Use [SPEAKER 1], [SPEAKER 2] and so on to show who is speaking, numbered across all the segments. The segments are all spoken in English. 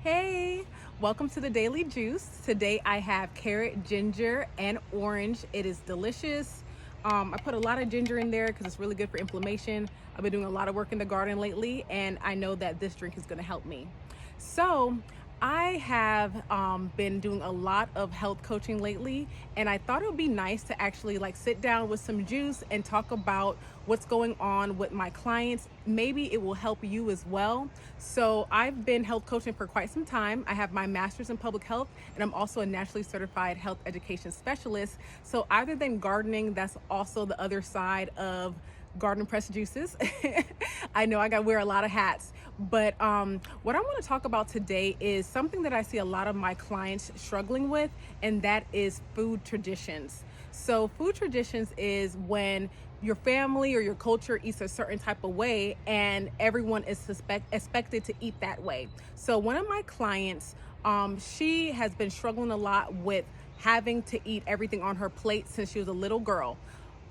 [SPEAKER 1] Hey, welcome to the Daily Juice. Today I have carrot, ginger, and orange. It is delicious. I put a lot of ginger in there because it's really good for inflammation. I've been doing a lot of work in the garden lately, and I know that this drink is going to help me. So, I have been doing a lot of health coaching lately, and I thought it would be nice to actually sit down with some juice and talk about what's going on with my clients. Maybe it will help you as well. So I've been health coaching for quite some time. I have my master's in public health, and I'm also a nationally certified health education specialist. So other than gardening, that's also the other side of garden press juices. I know I got to wear a lot of hats, but what I want to talk about today is something that I see a lot of my clients struggling with, and that is food traditions. So food traditions is when your family or your culture eats a certain type of way and everyone is expected to eat that way. So one of my clients, she has been struggling a lot with having to eat everything on her plate since she was a little girl.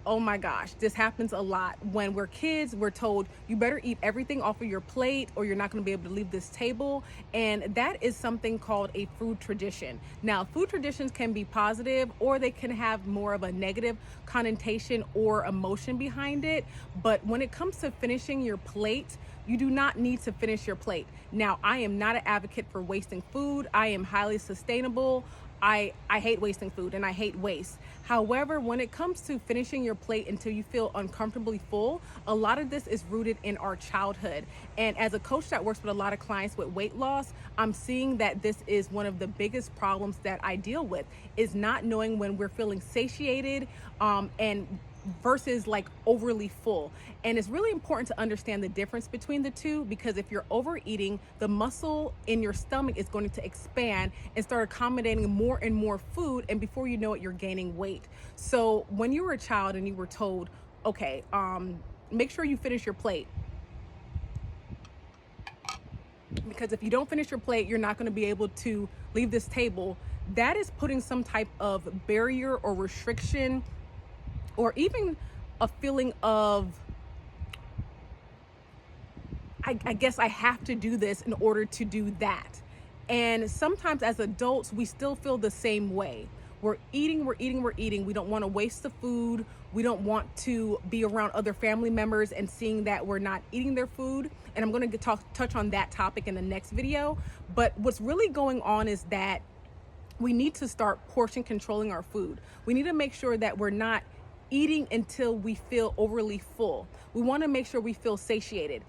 [SPEAKER 1] Oh my gosh, this happens a lot. When we're kids, we're told you better eat everything off of your plate or you're not going to be able to leave this table. And that is something called a food tradition. Now, food traditions can be positive or they can have more of a negative connotation or emotion behind it. But when it comes to finishing your plate, you do not need to finish your plate. Now, I am not an advocate for wasting food. I am highly sustainable. I hate wasting food and I hate waste. However, when it comes to finishing your plate until you feel uncomfortably full, a lot of this is rooted in our childhood. And as a coach that works with a lot of clients with weight loss, I'm seeing that this is one of the biggest problems that I deal with, is not knowing when we're feeling satiated and versus overly full. And it's really important to understand the difference between the two, because if you're overeating, the muscle in your stomach is going to expand and start accommodating more and more food, and before you know it, you're gaining weight. So when you were a child and you were told, okay, make sure you finish your plate, because if you don't finish your plate, you're not going to be able to leave this table. That is putting some type of barrier or restriction, or even a feeling of, I guess I have to do this in order to do that. And sometimes as adults, we still feel the same way. We're eating. We don't want to waste the food. We don't want to be around other family members and seeing that we're not eating their food. And I'm going to touch on that topic in the next video. But what's really going on is that we need to start portion controlling our food. We need to make sure that we're not eating until we feel overly full. We want to make sure we feel satiated.